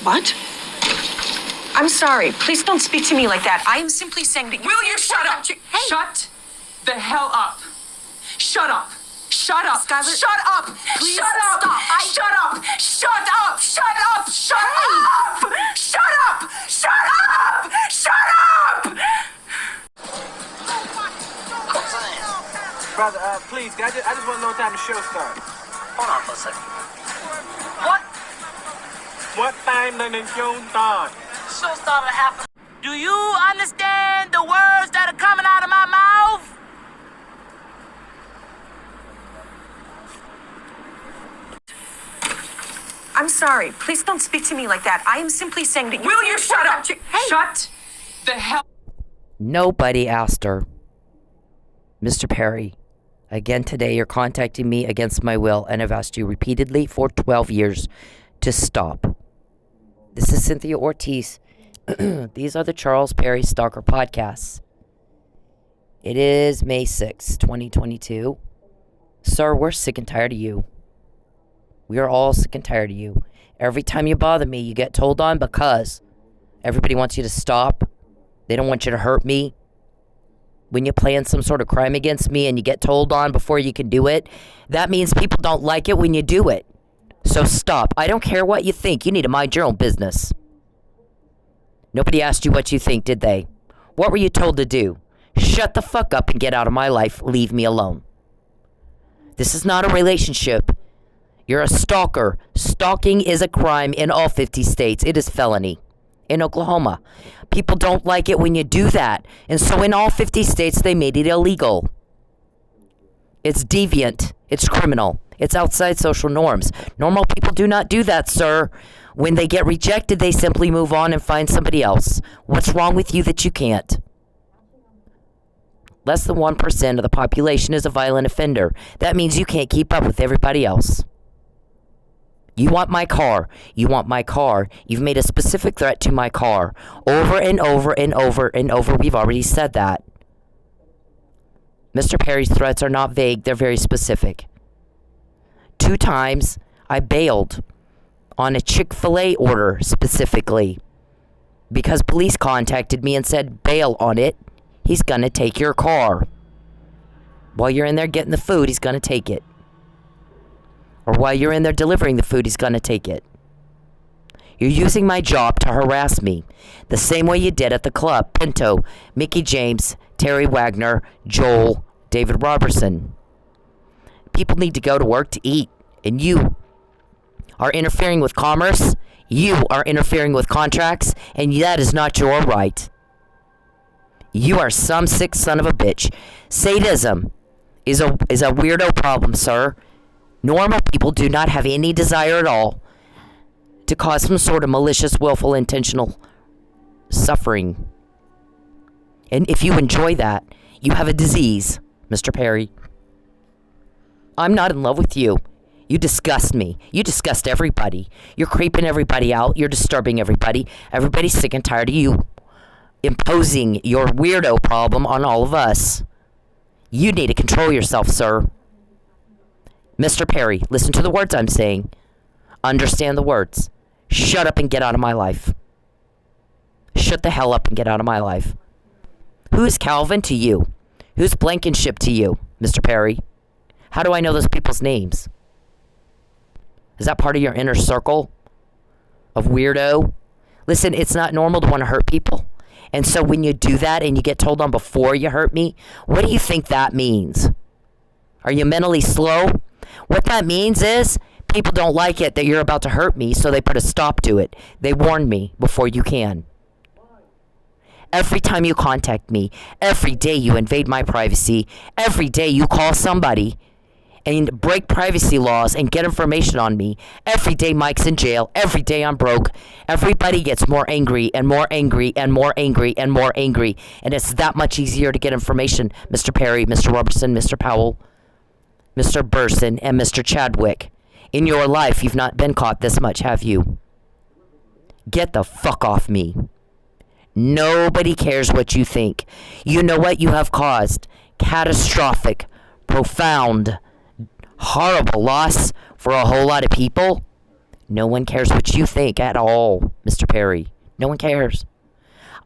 What? I'm sorry. Please don't speak to me like that. I am simply saying that you... Will you shut up? Hey. Shut the hell up. Shut up. Shut up. Skylar, shut up. Please shut up. stop. Shut up. Shut up. Shut up. Shut up. Shut up. Shut up. Shut up. Brother, please, I just want to know what time the show starts. Hold on for a second. What time the show starts? Show started half. Do you understand the words that are coming out of my mouth? I'm sorry. Please don't speak to me like that. I am simply saying that you... Will you shut up? Hey. Shut the hell... Nobody asked her. Mr. Perry, again today you're contacting me against my will, and I've asked you repeatedly for 12 years to stop. This is Cynthia ORTIZ. These are the Charles Perry Stalker podcasts. It is May 6, 2022. Sir, we're sick and tired of you. We are all sick and tired of you. Every time you bother me, you get told on because everybody wants you to stop. They don't want you to hurt me. When you plan some sort of crime against me and you get told on before you can do it, that means people don't like it when you do it. So stop. I don't care what you think. You need to mind your own business. Nobody asked you what you think, did they? What were you told to do? Shut the fuck up and get out of my life. Leave me alone. This is not a relationship. You're a stalker. Stalking is a crime in all 50 states. It is felony. In Oklahoma, people don't like it when you do that. And so in all 50 states, they made it illegal. It's deviant. It's criminal. It's outside social norms. Normal people do not do that, sir. When they get rejected, they simply move on and find somebody else. What's wrong with you that you can't? Less than 1% of the population is a violent offender. That means you can't keep up with everybody else. You want my car. You want my car. You've made a specific threat to my car. Over and over and over and over. We've already said that. Mr. Perry's threats are not vague. They're very specific. 2 times I bailed on a Chick-fil-A order specifically because police contacted me and said, bail on it. He's going to take your car. While you're in there getting the food, he's going to take it. Or while you're in there delivering the food, he's going to take it. You're using my job to harass me. The same way you did at the club. Pinto, Mickey James, Terry Wagner, Joel, David Robertson. People need to go to work to eat. And you are interfering with commerce. You are interfering with contracts. And that is not your right. You are some sick son of a bitch. Sadism is a weirdo problem, sir. Normal people do not have any desire at all to cause some sort of malicious, willful, intentional suffering. And if you enjoy that, you have a disease, Mr. Perry. I'm not in love with you. You disgust me. You disgust everybody. You're creeping everybody out. You're disturbing everybody. Everybody's sick and tired of you imposing your weirdo problem on all of us. You need to control yourself, sir. Mr. Perry, listen to the words I'm saying. Understand the words. Shut up and get out of my life. Shut the hell up and get out of my life. Who's Calvin to you? Who's Blankenship to you, Mr. Perry? How do I know those people's names? Is that part of your inner circle of weirdo? Listen, it's not normal to want to hurt people. And so when you do that and you get told on before you hurt me, what do you think that means? Are you mentally slow? What that means is people don't like it that you're about to hurt me, so they put a stop to it. They warn me before you can. Every time you contact me, every day you invade my privacy, every day you call somebody and break privacy laws and get information on me, every day Mike's in jail, every day I'm broke, everybody gets more angry and more angry and more angry and more angry, and it's that much easier to get information, Mr. Perry, Mr. Robertson, Mr. Powell, Mr. Burson, and Mr. Chadwick. In your life, you've not been caught this much, have you? Get the fuck off me. Nobody cares what you think. You know what you have caused? Catastrophic, profound, horrible loss for a whole lot of people. No one cares what you think at all, Mr. Perry. No one cares.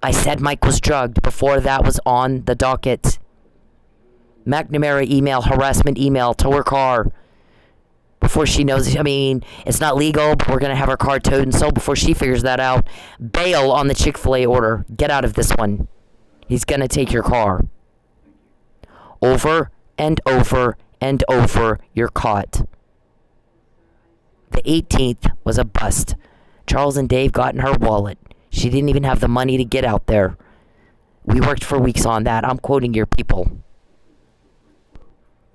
I said Mike was drugged before that was on the docket. McNamara email, harassment email, tow her car. Before she knows, I mean, it's not legal, but we're going to have her car towed and sold before she figures that out. Bail on the Chick-fil-A order. Get out of this one. He's going to take your car. Over and over and over, you're caught. The 18th was a bust. Charles and Dave got in her wallet. She didn't even have the money to get out there. We worked for weeks on that. I'm quoting your people.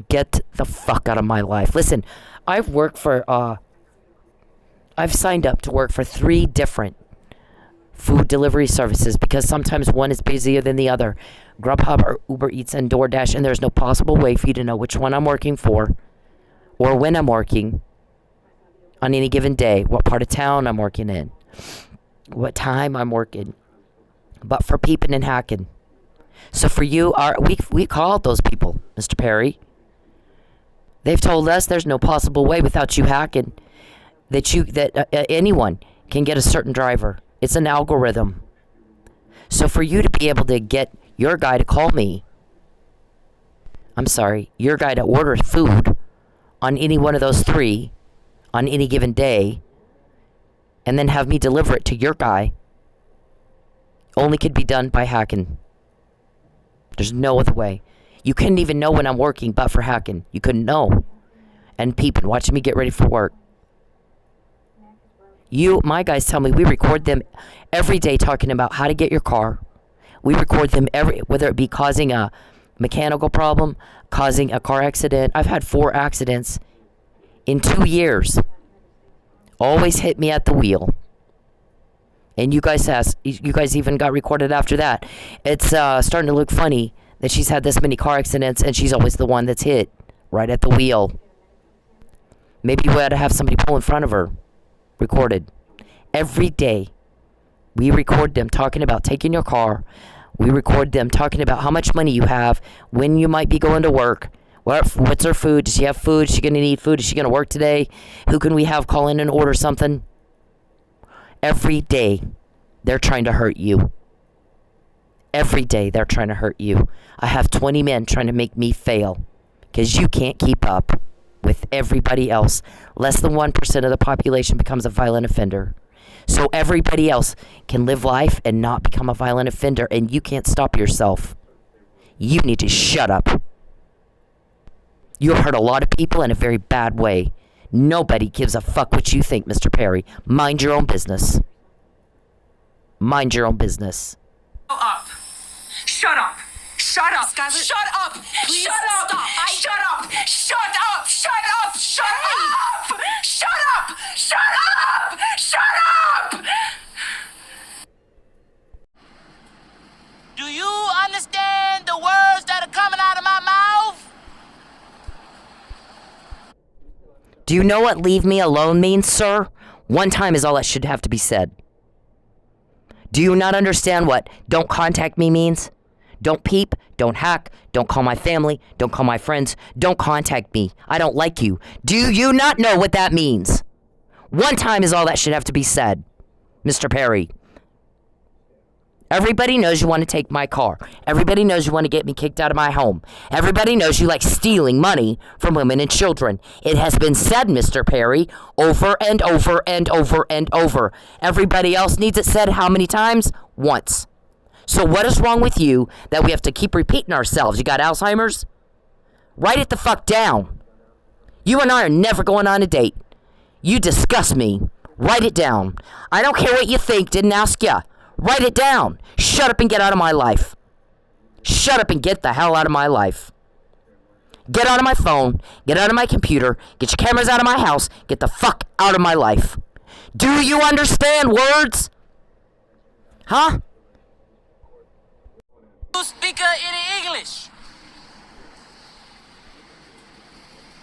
Get the fuck out of my life. Listen, I've signed up to work for 3 different food delivery services because sometimes one is busier than the other. Grubhub or Uber Eats and DoorDash, and there's no possible way for you to know which one I'm working for or when I'm working on any given day, what part of town I'm working in, what time I'm working. But for peeping and hacking. So for you, we called those people, Mr. Perry. They've told us there's no possible way without you hacking that anyone can get a certain driver. It's an algorithm. So for you to be able to get your guy to call me, your guy to order food on any one of those 3 on any given day, and then have me deliver it to your guy, only could be done by hacking. There's no other way. You couldn't even know when I'm working but for hacking. You couldn't know. And peeping, watching me get ready for work. My guys tell me we record them every day talking about how to get your car. We record them whether it be causing a mechanical problem, causing a car accident. I've had 4 accidents in 2 years. Always hit me at the wheel. And you guys even got recorded after that. It's starting to look funny that she's had this many car accidents and she's always the one that's hit right at the wheel. Maybe we ought to have somebody pull in front of her. Recorded. Every day. We record them talking about taking your car. We record them talking about how much money you have, when you might be going to work. What's her food? Does she have food? Is she going to need food? Is she going to work today? Who can we have call in and order something? Every day, they're trying to hurt you. Every day, they're trying to hurt you. I have 20 men trying to make me fail because you can't keep up with everybody else. Less than 1% of the population becomes a violent offender. So everybody else can live life and not become a violent offender, and you can't stop yourself. You need to shut up. You have hurt a lot of people in a very bad way. Nobody gives a fuck what you think, Mr. Perry. Mind your own business. Mind your own business. Up. Shut up. Shut up. Skylar, Shut up. please Shut up. stop. Shut up. Shut up. Shut up. Shut up. Shut up. Shut up. Shut up. Do you understand the words that are coming out of my mouth? Do you know what leave me alone means, sir? One time is all that should have to be said. Do you not understand what don't contact me means? Don't peep, don't hack, don't call my family, don't call my friends, don't contact me. I don't like you. Do you not know what that means? One time is all that should have to be said, Mr. Perry. Everybody knows you want to take my car. Everybody knows you want to get me kicked out of my home. Everybody knows you like stealing money from women and children. It has been said, Mr. Perry, over and over and over and over. Everybody else needs it said how many times? Once. So what is wrong with you that we have to keep repeating ourselves? You got Alzheimer's? Write it the fuck down. You and I are never going on a date. You disgust me. Write it down. I don't care what you think, didn't ask ya. Write it down. Shut up and get out of my life. Shut up and get the hell out of my life. Get out of my phone. Get out of my computer. Get your cameras out of my house. Get the fuck out of my life. Do you understand words? Huh? You speak any English?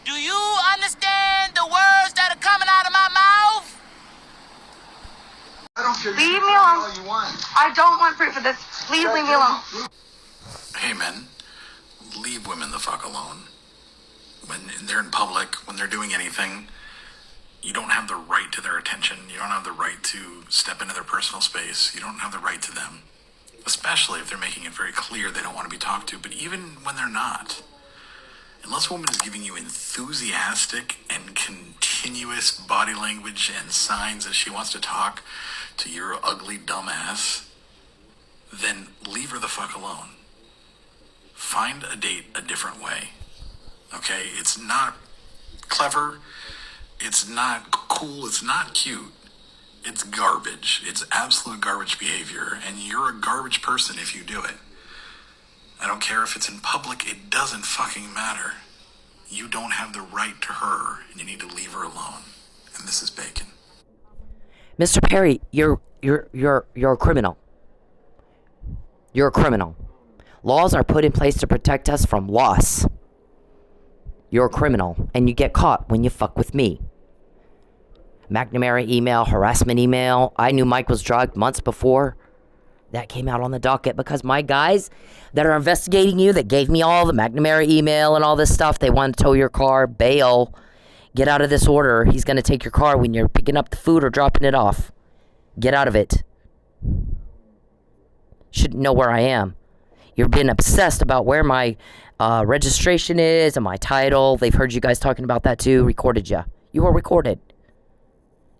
Do you understand the words that are coming out of my mouth? I don't care. Leave me alone. All you want. I don't want proof of this. Please leave me alone. Hey men, leave women the fuck alone. When they're in public, when they're doing anything, you don't have the right to their attention. don't have the right to step into their personal space. You don't have the right to them, especially if they're making it very clear they don't want to be talked to. But even when they're not, unless a woman is giving you enthusiastic and continuous body language and signs that she wants to talk to your ugly dumb ass, then leave her the fuck alone. Find a date a different way. Okay? It's not clever. It's not cool. It's not cute. It's garbage. It's absolute garbage behavior. And you're a garbage person if you do it. I don't care if it's in public. It doesn't fucking matter. You don't have the right to her, and you need to leave her alone. And this is Bacon. Mr. Perry, you're a criminal. You're a criminal. Laws are put in place to protect us from loss. You're a criminal, and you get caught when you fuck with me. McNamara email, harassment email. I knew Mike was drugged months before. That came out on the docket because my guys that are investigating you, that gave me all the McNamara email and all this stuff, they want to tow your car, bail, get out of this order. He's going to take your car when you're picking up the food or dropping it off. Get out of it. Shouldn't know where I am. You've been obsessed about where my registration is and my title. They've heard you guys talking about that too. Recorded you. You were recorded.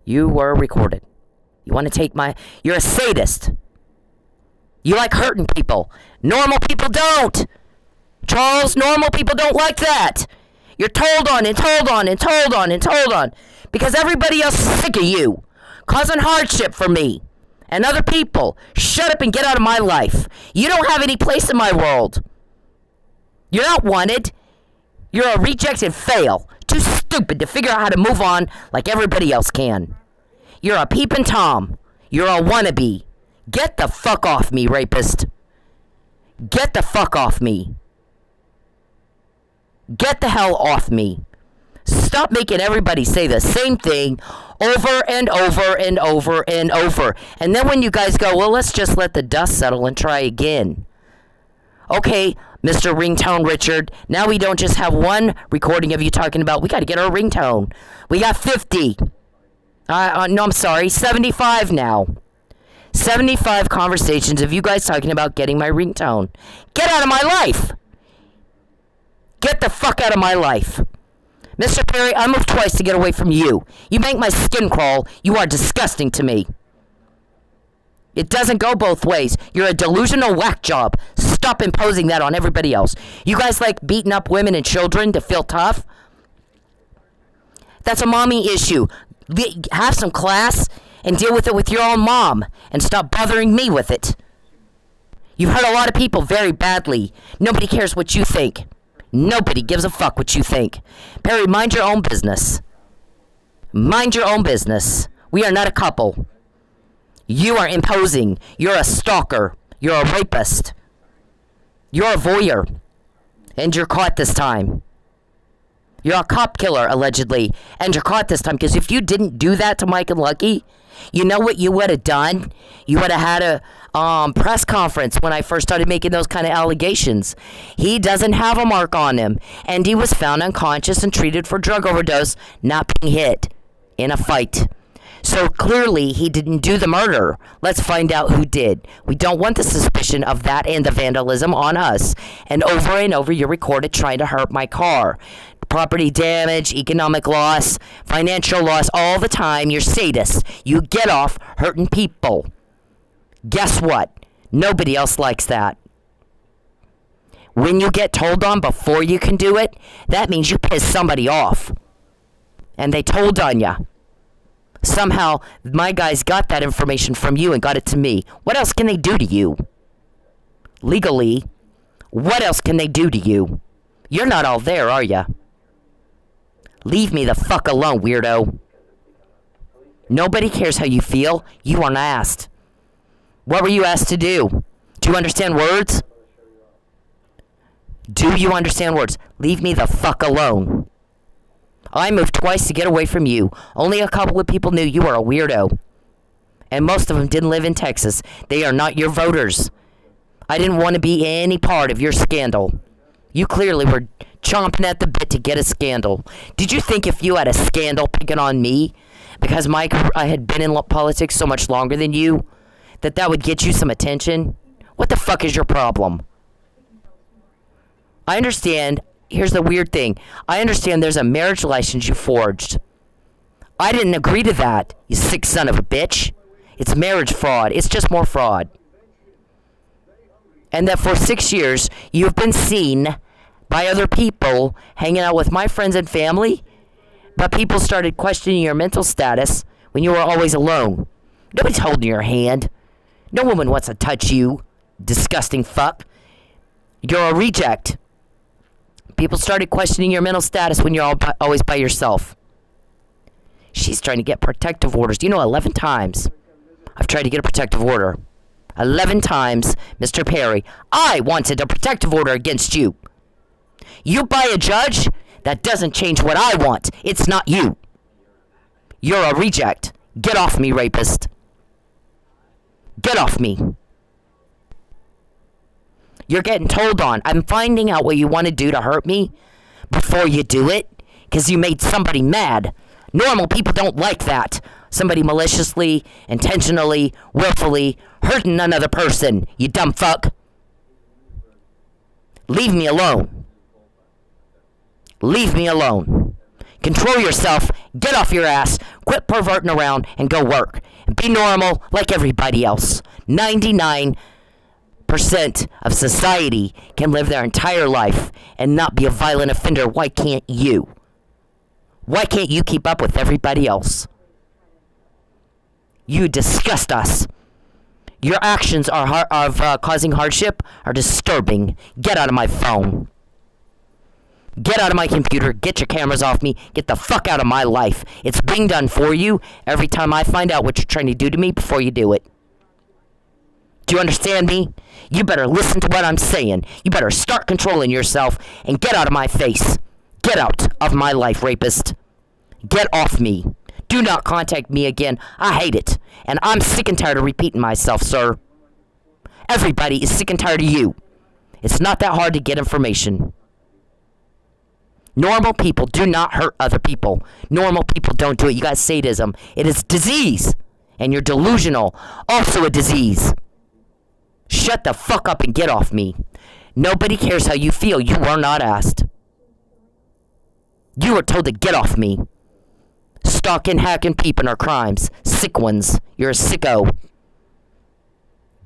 You were recorded. You want to take my... You're a sadist. You like hurting people. Normal people don't. Charles, normal people don't like that. You're told on and told on and told on and told on. Because everybody else is sick of you. Causing hardship for me. And other people. Shut up and get out of my life. You don't have any place in my world. You're not wanted. You're a rejected fail. Too stupid to figure out how to move on like everybody else can. You're a peeping Tom. You're a wannabe. Get the fuck off me, rapist. Get the fuck off me. Get the hell off me. Stop making everybody say the same thing over and over and over and over. And then when you guys go, well, let's just let the dust settle and try again. Okay, Mr. Ringtone Richard, now we don't just have one recording of you talking about, we got to get our ringtone. We got 50. No, I'm sorry, 75 now. 75 conversations of you guys talking about getting my ringtone. Get out of my life. Get the fuck out of my life. Mr. Perry, I moved twice to get away from you. You make my skin crawl. You are disgusting to me. It doesn't go both ways. You're a delusional whack job. Stop imposing that on everybody else. You guys like beating up women and children to feel tough? That's a mommy issue. Have some class and deal with it with your own mom. And stop bothering me with it. You've hurt a lot of people very badly. Nobody cares what you think. Nobody gives a fuck what you think. Perry, mind your own business. Mind your own business. We are not a couple. You are imposing. You're a stalker. You're a rapist. You're a voyeur. And you're caught this time. You're a cop killer, allegedly. And you're caught this time. Because if you didn't do that to Mike and Lucky, you know what you would have done? You would have had a press conference when I first started making those kind of allegations. He doesn't have a mark on him. And he was found unconscious and treated for drug overdose, not being hit in a fight. So clearly he didn't do the murder. Let's find out who did. We don't want the suspicion of that and the vandalism on us. And over you're recorded trying to hurt my car. Property damage, economic loss, financial loss, all the time. You're sadists. You get off hurting people. Guess what? Nobody else likes that. When you get told on before you can do it, that means you piss somebody off. And they told on you. Somehow, my guys got that information from you and got it to me. What else can they do to you? Legally, what else can they do to you? You're not all there, are you? Leave me the fuck alone, weirdo. Nobody cares how you feel. You weren't asked. What were you asked to do? Do you understand words? Do you understand words? Leave me the fuck alone. I moved twice to get away from you. Only a couple of people knew you were a weirdo. And most of them didn't live in Texas. They are not your voters. I didn't want to be any part of your scandal. You clearly were chomping at the bit to get a scandal. Did you think if you had a scandal picking on me because I had been in politics so much longer than you, that would get you some attention? What the fuck is your problem? I understand. Here's the weird thing. I understand there's a marriage license you forged. I didn't agree to that, you sick son of a bitch. It's marriage fraud. It's just more fraud. And that for 6 years, you've been seen by other people hanging out with my friends and family, but people started questioning your mental status when you were always alone. Nobody's holding your hand. No woman wants to touch you, disgusting fuck. You're a reject. People started questioning your mental status when you're always by yourself. She's trying to get protective orders. 11 times I've tried to get a protective order. 11 times, Mr. Perry, I wanted a protective order against you. You buy a judge, that doesn't change what I want. It's not you. You're a reject. Get off me, rapist. Get off me. You're getting told on. I'm finding out what you want to do to hurt me before you do it, because you made somebody mad. Normal people don't like that. Somebody maliciously, intentionally, willfully hurting another person, you dumb fuck. Leave me alone. Leave me alone. Control yourself, get off your ass, quit perverting around, and go work. And be normal like everybody else. 99% of society can live their entire life and not be a violent offender. Why can't you? Why can't you keep up with everybody else? You disgust us. Your actions of causing hardship are disturbing. Get out of my phone. Get out of my computer. Get your cameras off me. Get the fuck out of my life. It's being done for you every time I find out what you're trying to do to me before you do it. Do you understand me? You better listen to what I'm saying. You better start controlling yourself and get out of my face. Get out of my life, rapist. Get off me. Do not contact me again. I hate it. And I'm sick and tired of repeating myself, sir. Everybody is sick and tired of you. It's not that hard to get information. Normal people do not hurt other people. Normal people don't do it. You got sadism. It is disease. And you're delusional. Also a disease. Shut the fuck up and get off me. Nobody cares how you feel. You were not asked. You were told to get off me. Stalking, hacking, peeping are crimes. Sick ones. You're a sicko.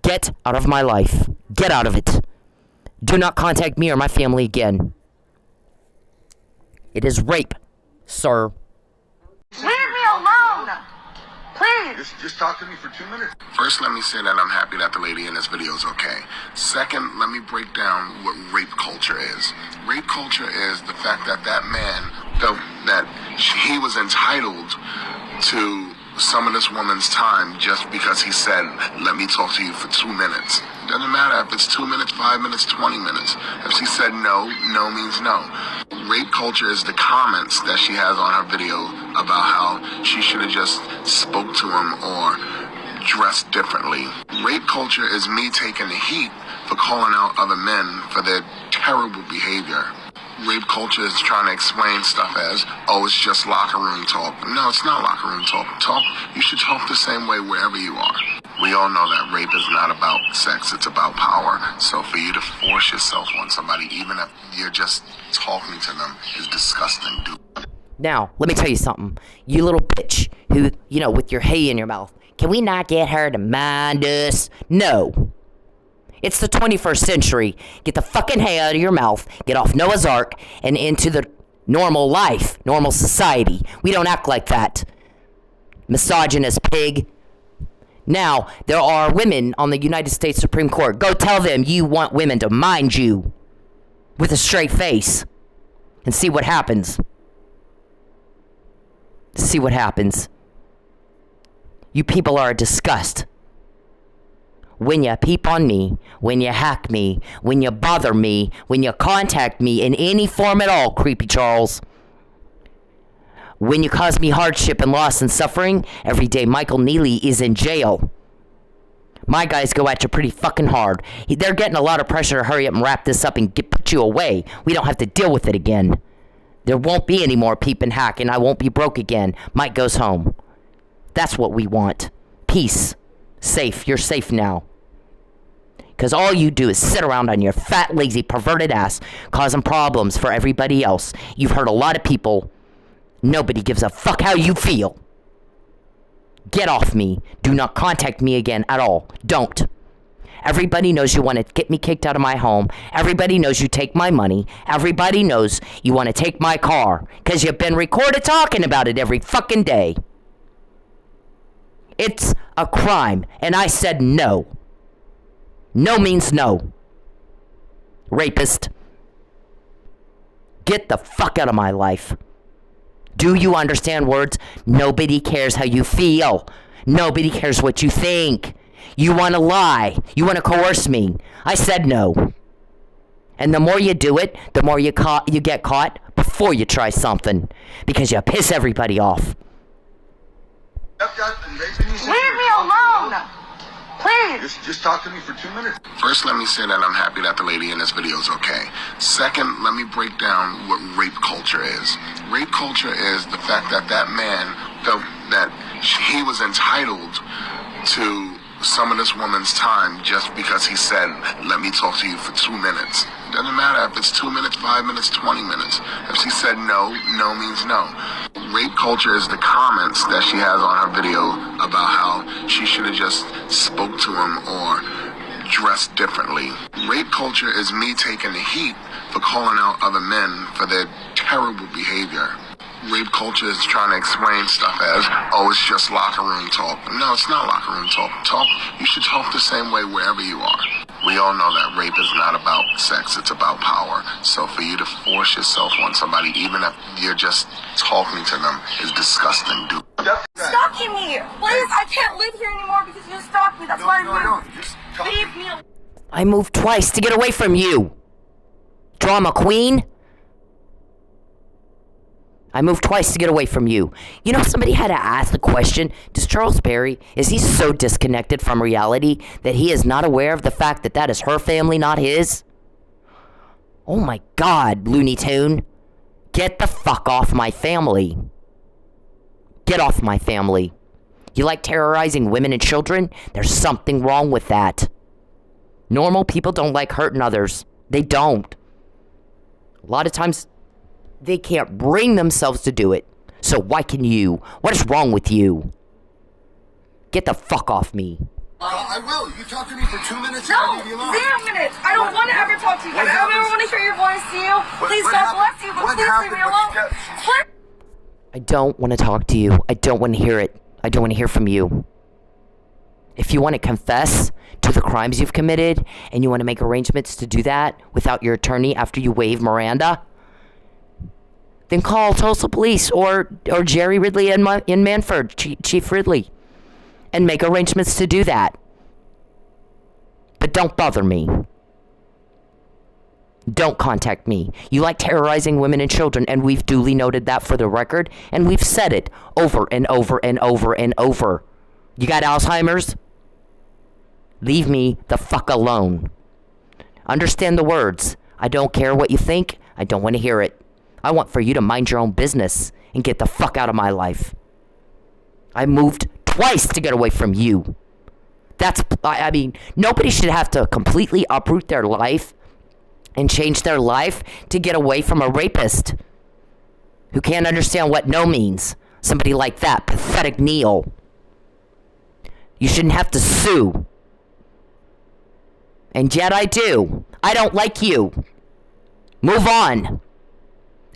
Get out of my life. Get out of it. Do not contact me or my family again. It is rape, sir. Leave me alone! Please! Just talk to me for 2 minutes. First, let me say that I'm happy that the lady in this video is okay. Second, let me break down what rape culture is. Rape culture is the fact that that man felt that he was entitled to some of this woman's time just because he said, let me talk to you for 2 minutes. Doesn't matter if it's 2 minutes, 5 minutes, 20 minutes. If she said no, no means no. Rape culture is the comments that she has on her video about how she should have just spoke to him or dressed differently. Rape culture is me taking the heat for calling out other men for their terrible behavior. Rape culture is trying to explain stuff as, oh, it's just locker room talk. No, it's not locker room talk. You should talk the same way wherever you are. We all know that rape is not about sex, it's about power. So for you to force yourself on somebody, even if you're just talking to them, is disgusting, dude. Now, let me tell you something. You little bitch who, with your hay in your mouth. Can we not get her to mind us? No. It's the 21st century. Get the fucking hay out of your mouth, get off Noah's Ark, and into the normal life, normal society. We don't act like that. Misogynist pig. Now, there are women on the United States Supreme Court. Go tell them you want women to mind you with a straight face and see what happens. See what happens. You people are a disgust. When you peep on me, when you hack me, when you bother me, when you contact me in any form at all, Creepy Charles. When you cause me hardship and loss and suffering, every day Michael Neely is in jail. My guys go at you pretty fucking hard. They're getting a lot of pressure to hurry up and wrap this up and put you away. We don't have to deal with it again. There won't be any more peep and hack, and I won't be broke again. Mike goes home. That's what we want. Peace. Safe. You're safe now. Because all you do is sit around on your fat, lazy, perverted ass, causing problems for everybody else. You've hurt a lot of people. Nobody gives a fuck how you feel. Get off me. Do not contact me again at all. Don't. Everybody knows you want to get me kicked out of my home. Everybody knows you take my money. Everybody knows you want to take my car. Because you've been recorded talking about it every fucking day. It's a crime. And I said no. No means no. Rapist. Get the fuck out of my life. Do you understand words? Nobody cares how you feel. Nobody cares what you think. You want to lie. You want to coerce me. I said no. And the more you do it, the more you get caught before you try something. Because you piss everybody off. Leave me alone! Please! Just talk to me for 2 minutes. First, let me say that I'm happy that the lady in this video is okay. Second, let me break down what rape culture is. Rape culture is the fact that that man felt that he was entitled to some of this woman's time just because he said, let me talk to you for 2 minutes. Doesn't matter if it's 2 minutes, 5 minutes, 20 minutes. If she said no, no means no. Rape culture is the comments that she has on her video about how she should have just spoke to him or dressed differently. Rape culture is me taking the heat for calling out other men for their terrible behavior. Rape culture is trying to explain stuff as, oh, it's just locker room talk. No, it's not locker room talk. You should talk the same way wherever you are. We all know that rape is not about sex, it's about power. So for you to force yourself on somebody, even if you're just talking to them, is disgusting, dude. Stalking me! Please, I can't live here anymore because you stalked me. That's why I moved. Leave me alone. I moved twice to get away from you. Drama queen. I moved twice to get away from you. You know, somebody had to ask the question, does Charles Perry, is he so disconnected from reality that he is not aware of the fact that that is her family, not his? Oh my God, Looney Tune. Get the fuck off my family. Get off my family. You like terrorizing women and children? There's something wrong with that. Normal people don't like hurting others. They don't. A lot of times, they can't bring themselves to do it. So why can you? What is wrong with you? Get the fuck off me. I will. You talk to me for 2 minutes. No, 0 minutes. I don't want to ever talk to you guys. I don't ever want to hear your voice to you. Please, God bless you, but please leave me alone. Please. I don't want to talk to you. I don't want to hear it. I don't want to hear from you. If you want to confess to the crimes you've committed and you want to make arrangements to do that without your attorney after you waive Miranda, then call Tulsa Police or Jerry Ridley in Manford, Chief Ridley, and make arrangements to do that. But don't bother me. Don't contact me. You like terrorizing women and children, and we've duly noted that for the record, and we've said it over and over and over and over. You got Alzheimer's? Leave me the fuck alone. Understand the words. I don't care what you think. I don't want to hear it. I want for you to mind your own business and get the fuck out of my life. I moved twice to get away from you. I mean, nobody should have to completely uproot their life and change their life to get away from a rapist who can't understand what no means. Somebody like that, pathetic Neil. You shouldn't have to sue. And yet I do. I don't like you. Move on.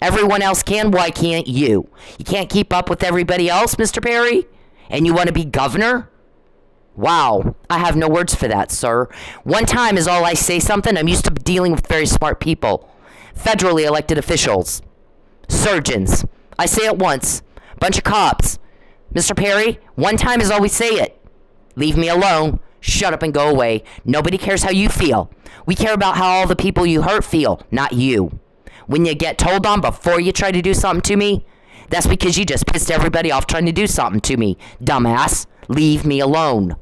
Everyone else can, why can't you? You can't keep up with everybody else, Mr. Perry? And you want to be governor? Wow, I have no words for that, sir. One time is all I say something. I'm used to dealing with very smart people. Federally elected officials. Surgeons. I say it once. Bunch of cops. Mr. Perry, one time is all we say it. Leave me alone. Shut up and go away. Nobody cares how you feel. We care about how all the people you hurt feel, not you. When you get told on before you try to do something to me, that's because you just pissed everybody off trying to do something to me. Dumbass. Leave me alone.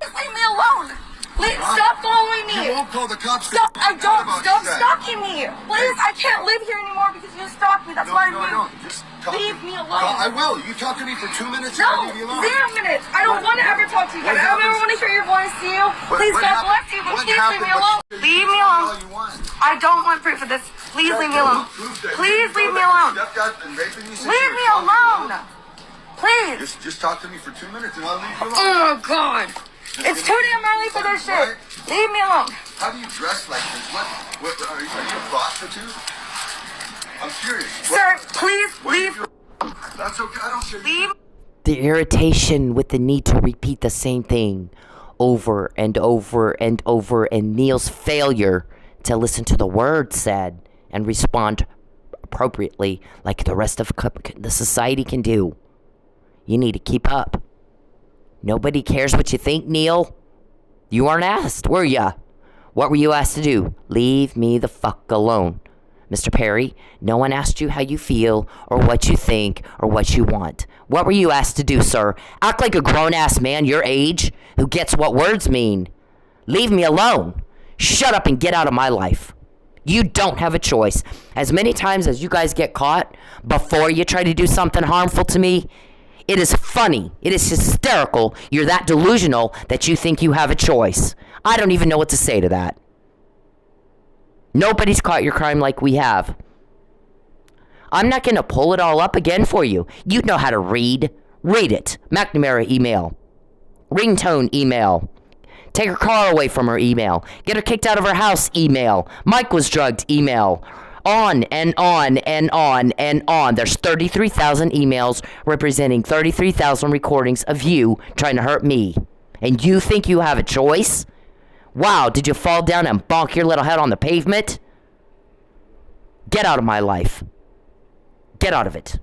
Leave me alone. Please stop following me. me. You won't call the cops. Stop! I don't. Stop that. stalking me. Please, I can't live here anymore because you stalked me. That's No, why no, I I don't. Just talk leave to me alone. I will. You talk to me for 2 minutes and No, I'll leave you alone. 0 minutes. I don't want to ever talk to you What guys. I don't ever happens- want to hear your voice, to you. Please, what God happened- bless you, but what please leave me happened? alone. But Leave me all alone. you want. I don't want proof of this. Please leave me alone. Please leave me alone. Leave me alone. Please. Just talk to me for 2 minutes and I'll leave you alone. Oh, God. It's too damn early for this shit. Leave me alone. How do you dress like this? What are you a prostitute? I'm curious. Sir, please leave. That's okay. I don't care. Leave. The irritation with the need to repeat the same thing over and over and over, and Neil's failure to listen to the words said and respond appropriately like the rest of the society can do. You need to keep up. Nobody cares what you think, Neil. You weren't asked, were ya? What were you asked to do? Leave me the fuck alone. Mr. Perry, no one asked you how you feel or what you think or what you want. What were you asked to do, sir? Act like a grown-ass man your age who gets what words mean. Leave me alone. Shut up and get out of my life. You don't have a choice. As many times as you guys get caught before you try to do something harmful to me, it is funny. It is hysterical. You're that delusional that you think you have a choice. I don't even know what to say to that. Nobody's caught your crime like we have. I'm not going to pull it all up again for you. You know how to read. Read it. McNamara email. Ringtone email. Take her car away from her email. Get her kicked out of her house email. Mike was drugged email. On and on and on and on. There's 33,000 emails representing 33,000 recordings of you trying to hurt me. And you think you have a choice? Wow, did you fall down and bonk your little head on the pavement? Get out of my life. Get out of it.